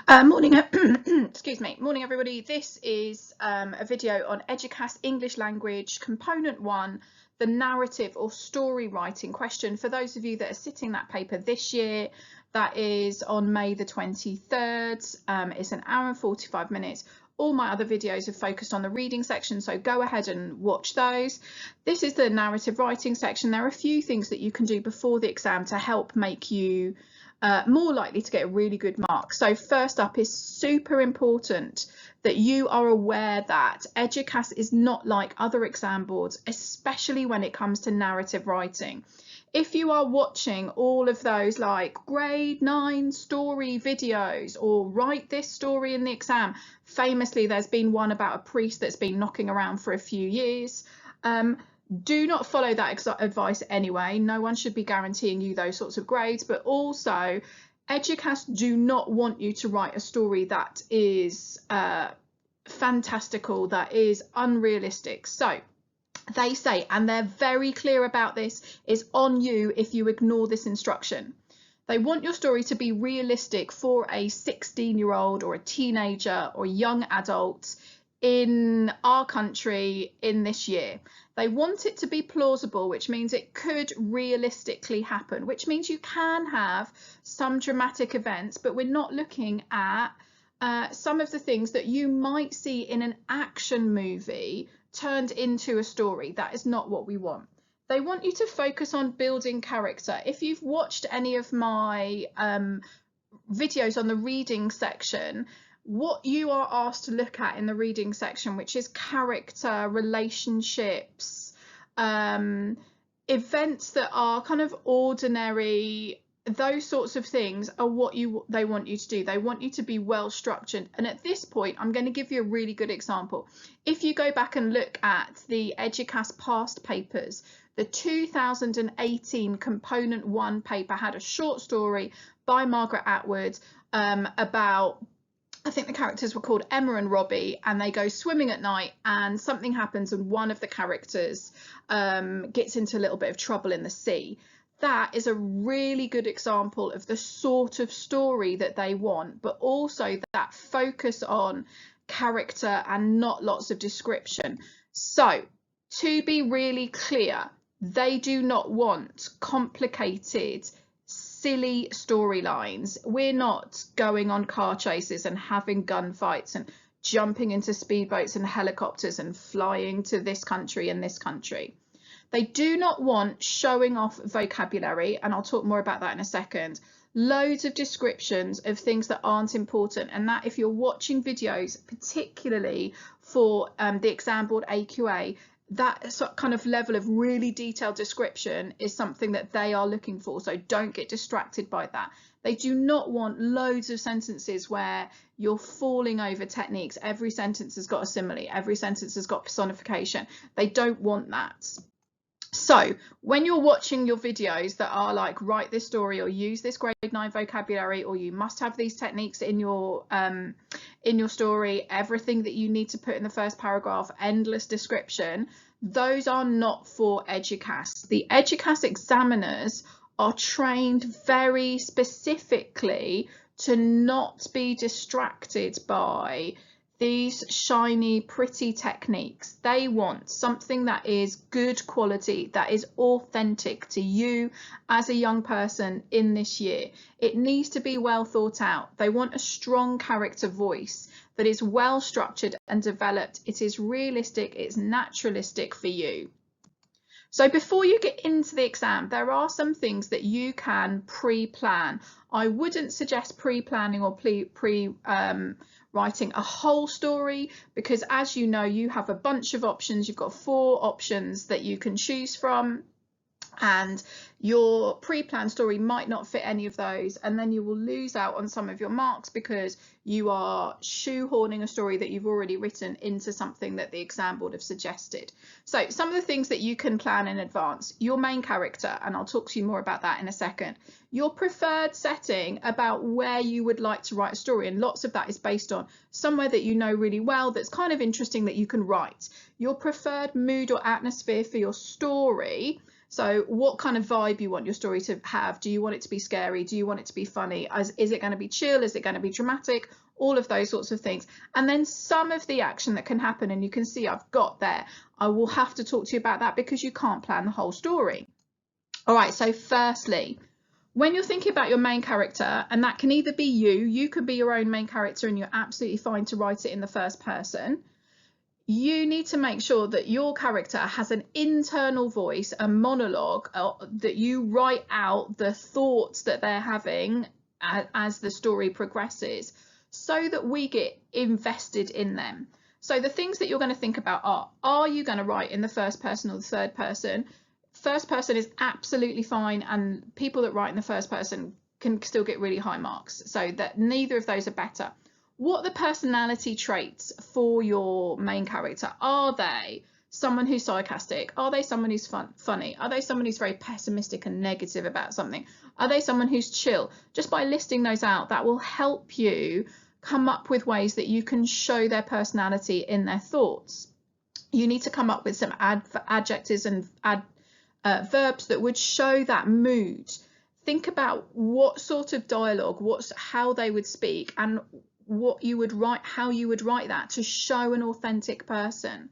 Morning, excuse me. Morning, everybody. This is a video on Eduqas English Language Component 1, the narrative or story writing question. For those of you that are sitting that paper this year, that is on May the 23rd. It's an hour and 45 minutes. All my other videos are focused on the reading section, so go ahead and watch those. This is the narrative writing section. There are a few things that you can do before the exam to help make you more likely to get a really good mark. So first up is super important that you are aware that Eduqas is not like other exam boards, especially when it comes to narrative writing. If you are watching all of those like grade 9 story videos or write this story in the exam, famously there's been one about a priest that's been knocking around for a few years. Do not follow that advice anyway. No one should be guaranteeing you those sorts of grades, but also Eduqas do not want you to write a story that is fantastical, that is unrealistic. So they say, and they're very clear about this, is on you if you ignore this instruction. They want your story to be realistic for a 16-year-old or a teenager or young adult in our country in this year. They want it to be plausible, which means it could realistically happen, which means you can have some dramatic events, but we're not looking at some of the things that you might see in an action movie turned into a story. That is not what we want. They want you to focus on building character. If you've watched any of my videos on the reading section, what you are asked to look at in the reading section, which is character, relationships, events that are kind of ordinary, those sorts of things are what they want you to do. They want you to be well structured. And at this point, I'm going to give you a really good example. If you go back and look at the Eduqas past papers, the 2018 Component 1 paper had a short story by Margaret Atwood about, I think the characters were called Emma and Robbie, and they go swimming at night and something happens and one of the characters gets into a little bit of trouble in the sea. That is a really good example of the sort of story that they want, but also that focus on character and not lots of description. So to be really clear, they do not want complicated, silly storylines. We're not going on car chases and having gunfights and jumping into speedboats and helicopters and flying to this country and this country. They do not want showing off vocabulary, and I'll talk more about that in a second. Loads of descriptions of things that aren't important, and that if you're watching videos, particularly for the exam board AQA, that kind of level of really detailed description is something that they are looking for, so don't get distracted by that. They do not want loads of sentences where you're falling over techniques. Every sentence has got a simile, every sentence has got personification. They don't want that. So when you're watching your videos that are like write this story or use this grade 9 vocabulary, or you must have these techniques in your story, everything that you need to put in the first paragraph, endless description, those are not for Eduqas. The Eduqas examiners are trained very specifically to not be distracted by these shiny, pretty techniques. They want something that is good quality, that is authentic to you as a young person in this year. It needs to be well thought out. They want a strong character voice that is well structured and developed. It is realistic, it's naturalistic for you. So before you get into the exam, there are some things that you can pre-plan. I wouldn't suggest pre-planning or writing a whole story, because as you know, you have a bunch of options. You've got 4 options that you can choose from, and your pre-planned story might not fit any of those, and then you will lose out on some of your marks because you are shoehorning a story that you've already written into something that the exam board have suggested. So some of the things that you can plan in advance: your main character, and I'll talk to you more about that in a second. Your preferred setting about where you would like to write a story, and lots of that is based on somewhere that you know really well that's kind of interesting that you can write. Your preferred mood or atmosphere for your story. So what kind of vibe you want your story to have? Do you want it to be scary? Do you want it to be funny? Is it going to be chill? Is it going to be dramatic? All of those sorts of things. And then some of the action that can happen, and you can see I've got there, I will have to talk to you about that because you can't plan the whole story. All right, so firstly, when you're thinking about your main character, and that can either be you could be your own main character and you're absolutely fine to write it in the first person. You need to make sure that your character has an internal voice, a monologue, that you write out the thoughts that they're having as the story progresses, so that we get invested in them. So the things that you're going to think about are you going to write in the first person or the third person? First person is absolutely fine, and people that write in the first person can still get really high marks, so that neither of those are better. What are the personality traits for your main character? Are they someone who's sarcastic? Are they someone who's funny? Are they someone who's very pessimistic and negative about something? Are they someone who's chill? Just by listing those out, that will help you come up with ways that you can show their personality in their thoughts. You need to come up with some adjectives and verbs that would show that mood. Think about what sort of dialogue, how they would speak, and what you would write, how you would write that to show an authentic person.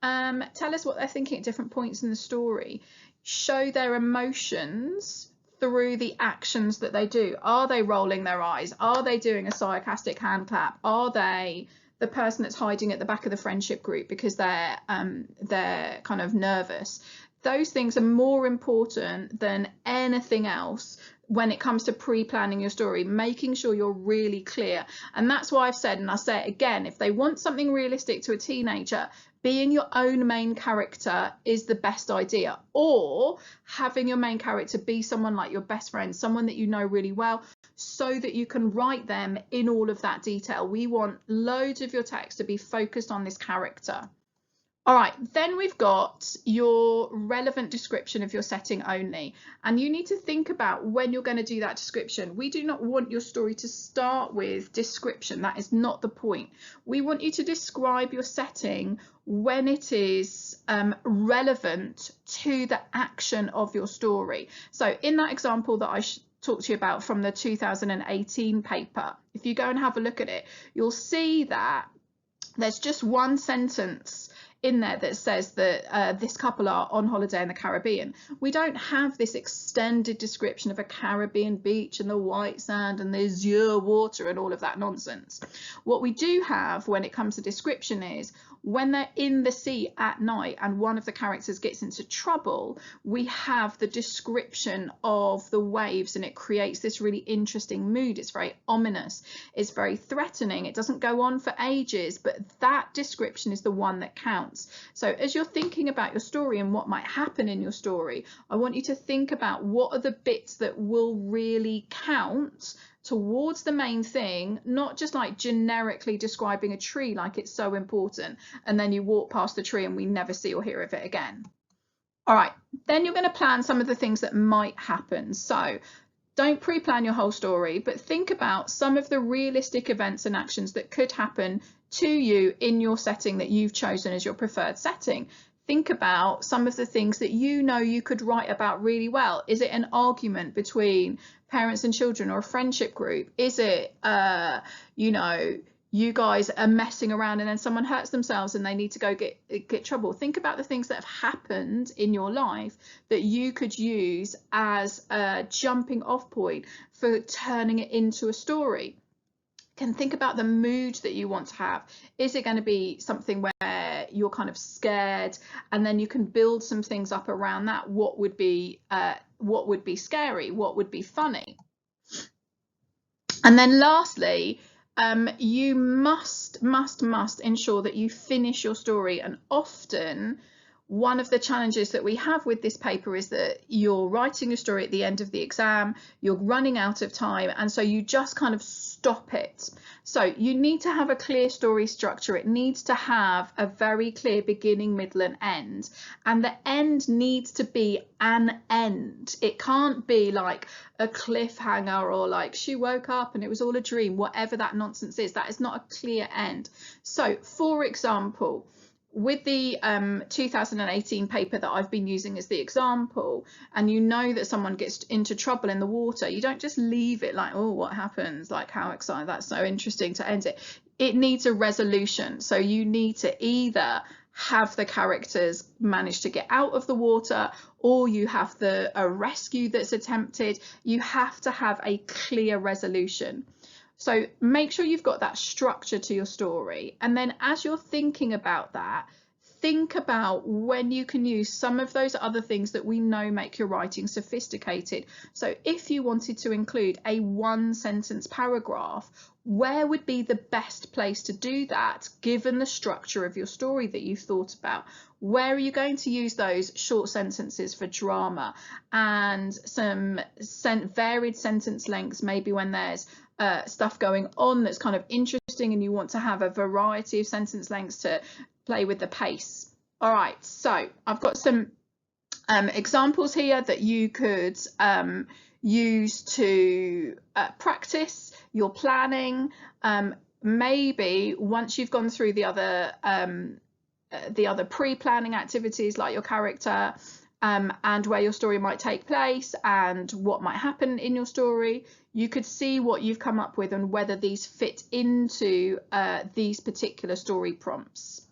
Tell us what they're thinking at different points in the story. Show their emotions through the actions that they do. Are they rolling their eyes? Are they doing a sarcastic hand clap? Are they the person that's hiding at the back of the friendship group because they're kind of nervous? Those things are more important than anything else when it comes to pre-planning your story, making sure you're really clear. And that's why I've said, and I'll say it again, if they want something realistic to a teenager, being your own main character is the best idea, or having your main character be someone like your best friend, someone that you know really well, so that you can write them in all of that detail. We want loads of your text to be focused on this character. All right, then we've got your relevant description of your setting only. And you need to think about when you're going to do that description. We do not want your story to start with description. That is not the point. We want you to describe your setting when it is relevant to the action of your story. So in that example that I talked to you about from the 2018 paper, if you go and have a look at it, you'll see that there's just one sentence in there that says that this couple are on holiday in the Caribbean. We don't have this extended description of a Caribbean beach and the white sand and the azure water and all of that nonsense. What we do have when it comes to description is when they're in the sea at night and one of the characters gets into trouble, we have the description of the waves, and it creates this really interesting mood. It's very ominous, it's very threatening, it doesn't go on for ages, but that description is the one that counts. So as you're thinking about your story and what might happen in your story, I want you to think about what are the bits that will really count towards the main thing, not just like generically describing a tree like it's so important and then you walk past the tree and we never see or hear of it again. All right, then you're going to plan some of the things that might happen. So don't pre-plan your whole story, but think about some of the realistic events and actions that could happen to you in your setting that you've chosen as your preferred setting. Think about some of the things that you know you could write about really well. Is it an argument between parents and children or a friendship group? Is it, you know, you guys are messing around and then someone hurts themselves and they need to go get trouble? Think about the things that have happened in your life that you could use as a jumping off point for turning it into a story. Can think about the mood that you want to have. Is it going to be something where you're kind of scared, and then you can build some things up around that? What would be scary? What would be funny? And then lastly, you must ensure that you finish your story. And often one of the challenges that we have with this paper is that you're writing a story at the end of the exam, you're running out of time, and so you just kind of stop it. So you need to have a clear story structure. It needs to have a very clear beginning, middle and end, and the end needs to be an end. It can't be like a cliffhanger or like she woke up and it was all a dream. Whatever that nonsense is, that is not a clear end. So for example, with the 2018 paper that I've been using as the example, and you know that someone gets into trouble in the water, you don't just leave it like, oh, what happens? Like, how exciting, that's so interesting to end it. It needs a resolution. So you need to either have the characters manage to get out of the water, or you have a rescue that's attempted. You have to have a clear resolution. So make sure you've got that structure to your story. And then as you're thinking about that, think about when you can use some of those other things that we know make your writing sophisticated. So if you wanted to include a 1-sentence paragraph, where would be the best place to do that, given the structure of your story that you've thought about? Where are you going to use those short sentences for drama, and some varied sentence lengths, maybe when there's stuff going on that's kind of interesting and you want to have a variety of sentence lengths to play with the pace. All right, so I've got some examples here that you could use to practice your planning. Maybe once you've gone through the other pre-planning activities, like your character and where your story might take place and what might happen in your story, you could see what you've come up with and whether these fit into these particular story prompts.